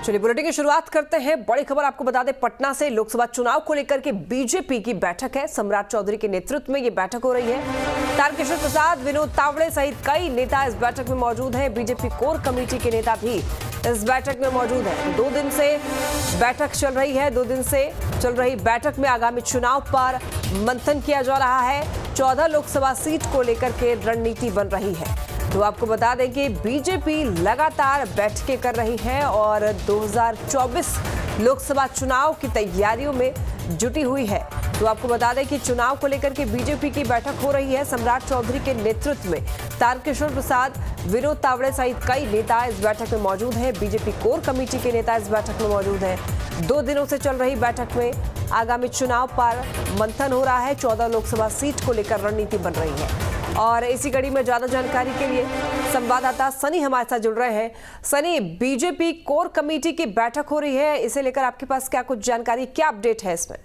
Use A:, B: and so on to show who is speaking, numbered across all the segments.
A: चलिए बुलेटिन की शुरुआत करते हैं। बड़ी खबर आपको बता दें, पटना से लोकसभा चुनाव को लेकर के बीजेपी की बैठक है। सम्राट चौधरी के नेतृत्व में ये बैठक हो रही है। तारकिशोर प्रसाद, विनोद तावड़े सहित कई नेता इस बैठक में मौजूद हैं। बीजेपी कोर कमेटी के नेता भी इस बैठक में मौजूद है। 2 दिन से बैठक चल रही है। 2 दिन से चल रही बैठक में आगामी चुनाव पर मंथन किया जा रहा है। 14 लोकसभा सीट को लेकर के रणनीति बन रही है। तो आपको बता दें कि बीजेपी लगातार बैठकें कर रही है और 2024 लोकसभा चुनाव की तैयारियों में जुटी हुई है। तो आपको बता दें कि चुनाव को लेकर के बीजेपी की बैठक हो रही है। सम्राट चौधरी के नेतृत्व में तारकिशोर प्रसाद, विनोद तावड़े सहित कई नेता इस बैठक में मौजूद हैं। बीजेपी कोर कमेटी के नेता इस बैठक में मौजूद हैं। 2 दिनों से चल रही बैठक में आगामी चुनाव पर मंथन हो रहा है। 14 लोकसभा सीट को लेकर रणनीति बन रही है। और इसी कड़ी में ज्यादा जानकारी के लिए संवाददाता सनी हमारे साथ जुड़ रहे हैं। सनी, बीजेपी कोर कमेटी की बैठक हो रही है, इसे लेकर आपके पास क्या कुछ जानकारी, क्या अपडेट है इसमें?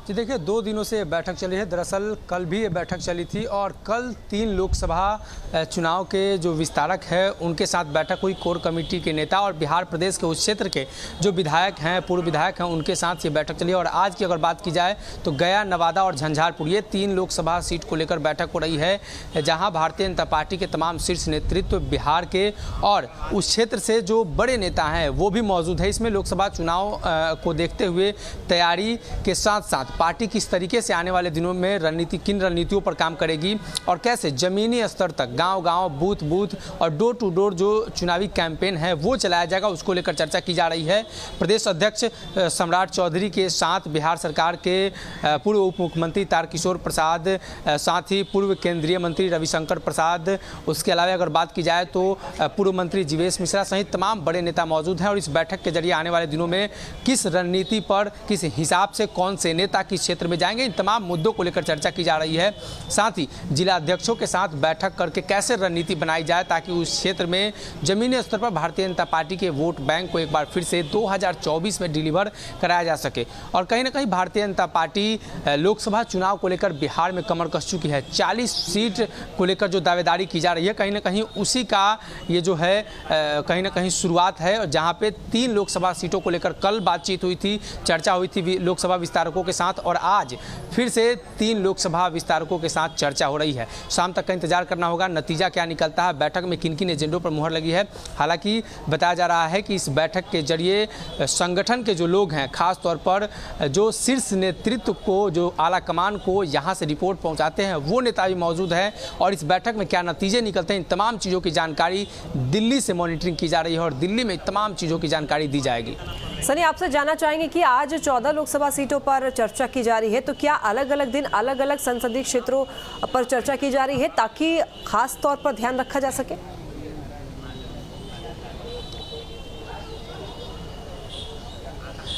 B: जी देखिए, 2 दिनों से बैठक चली है। दरअसल कल भी ये बैठक चली थी और कल 3 लोकसभा चुनाव के जो विस्तारक हैं उनके साथ बैठक हुई। कोर कमेटी के नेता और बिहार प्रदेश के उस क्षेत्र के जो विधायक हैं, पूर्व विधायक हैं, उनके साथ ये बैठक चली। और आज की अगर बात की जाए तो गया, नवादा और झंझारपुर, ये 3 लोकसभा सीट को लेकर बैठक हो रही है, जहाँ भारतीय जनता पार्टी के तमाम शीर्ष नेतृत्व बिहार के और उस क्षेत्र से जो बड़े नेता हैं वो भी मौजूद है। इसमें लोकसभा चुनाव को देखते हुए तैयारी के साथ साथ पार्टी किस तरीके से आने वाले दिनों में किन रणनीतियों पर काम करेगी और कैसे जमीनी स्तर तक गांव-गांव, बूथ और डोर टू डोर जो चुनावी कैंपेन है वो चलाया जाएगा, उसको लेकर चर्चा की जा रही है। प्रदेश अध्यक्ष सम्राट चौधरी के साथ बिहार सरकार के पूर्व उप मुख्यमंत्री तारकिशोर प्रसाद, साथ ही पूर्व केंद्रीय मंत्री रविशंकर प्रसाद, उसके अलावा अगर बात की जाए तो पूर्व मंत्री जीवेश मिश्रा सहित तमाम बड़े नेता मौजूद हैं। और इस बैठक के जरिए आने वाले दिनों में किस रणनीति पर, किस हिसाब से कौन से नेता किस क्षेत्र में जाएंगे, इन तमाम मुद्दों को लेकर चर्चा की जा रही है। साथ ही जिला अध्यक्षों के साथ बैठक करके कैसे रणनीति बनाई जाए ताकि उस क्षेत्र में जमीनी स्तर पर भारतीय जनता पार्टी के वोट बैंक को एक बार फिर से 2024 में डिलीवर कराया जा सके। और कहीं ना कहीं भारतीय जनता पार्टी लोकसभा चुनाव को लेकर बिहार में कमर कस चुकी है। 40 सीट को लेकर जो दावेदारी की जा रही है, कहीं ना कहीं उसी का ये जो है कहीं ना कहीं शुरुआत है। जहाँ पे 3 लोकसभा सीटों को लेकर कल बातचीत हुई थी, चर्चा हुई थी लोकसभा विस्तारकों के साथ, और आज फिर से 3 लोकसभा विस्तारकों के साथ चर्चा हो रही है। शाम तक का इंतजार करना होगा, नतीजा क्या निकलता है, बैठक में किन किन एजेंडों पर मुहर लगी है। हालांकि बताया जा रहा है कि इस बैठक के जरिए संगठन के जो लोग हैं, खास तौर पर जो शीर्ष नेतृत्व को, जो आला कमान को यहाँ से रिपोर्ट पहुँचाते हैं, वो नेता भी मौजूद हैं। और इस बैठक में क्या नतीजे निकलते हैं, इन तमाम चीज़ों की जानकारी दिल्ली से मॉनिटरिंग की जा रही है और दिल्ली में तमाम चीज़ों की जानकारी दी जाएगी।
A: सनी, आपसे जानना चाहेंगे कि आज 14 लोकसभा सीटों पर चर्चा की जा रही है, तो क्या अलग अलग दिन अलग अलग संसदीय क्षेत्रों पर चर्चा की जा रही है ताकि खास तौर पर ध्यान रखा जा सके?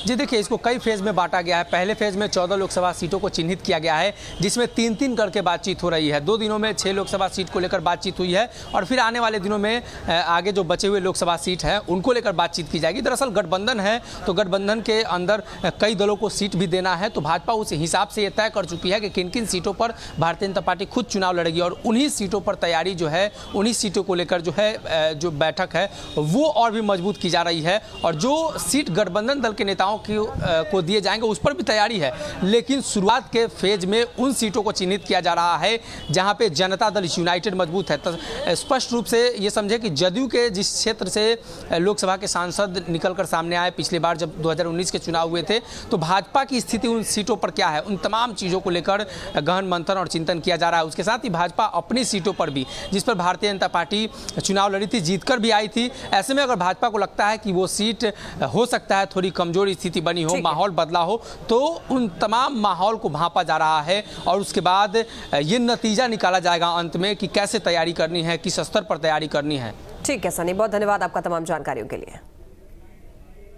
B: जी देखिए, इसको कई फेज़ में बांटा गया है। पहले फेज़ में 14 लोकसभा सीटों को चिन्हित किया गया है, जिसमें 3-3 करके बातचीत हो रही है। 2 दिनों में 6 लोकसभा सीट को लेकर बातचीत हुई है और फिर आने वाले दिनों में आगे जो बचे हुए लोकसभा सीट हैं उनको लेकर बातचीत की जाएगी। दरअसल गठबंधन है तो गठबंधन के अंदर कई दलों को सीट भी देना है, तो भाजपा उस हिसाब से ये तय कर चुकी है कि किन किन सीटों पर भारतीय जनता पार्टी खुद चुनाव लड़ेगी और उन्हीं सीटों पर तैयारी जो है, उन्हीं सीटों को लेकर जो है जो बैठक है वो और भी मजबूत की जा रही है। और जो सीट गठबंधन दल के नेताओं को दिए जाएंगे उस पर भी तैयारी है, लेकिन शुरुआत के फेज में उन सीटों को चिन्हित किया जा रहा है जहां पे जनता दल यूनाइटेड मजबूत है। तो स्पष्ट रूप से ये समझे कि जदयू के जिस क्षेत्र से लोकसभा के सांसद निकलकर सामने आए पिछली बार जब 2019 के चुनाव हुए थे, तो भाजपा की स्थिति उन सीटों पर क्या है, उन तमाम चीज़ों को लेकर गहन मंथन और चिंतन किया जा रहा है। उसके साथ ही भाजपा अपनी सीटों पर भी, जिस पर भारतीय जनता पार्टी चुनाव लड़ी थी, जीतकर भी आई थी, ऐसे में अगर भाजपा को लगता है कि वो सीट हो सकता है थोड़ी कमजोर स्थिति बनी हो, माहौल बदला हो, तो उन तमाम माहौल को भांपा जा रहा है और उसके बाद ये नतीजा निकाला जाएगा अंत में कि कैसे तैयारी करनी है, किस स्तर पर तैयारी करनी है।
A: ठीक है सनी, बहुत धन्यवाद आपका तमाम जानकारियों के लिए।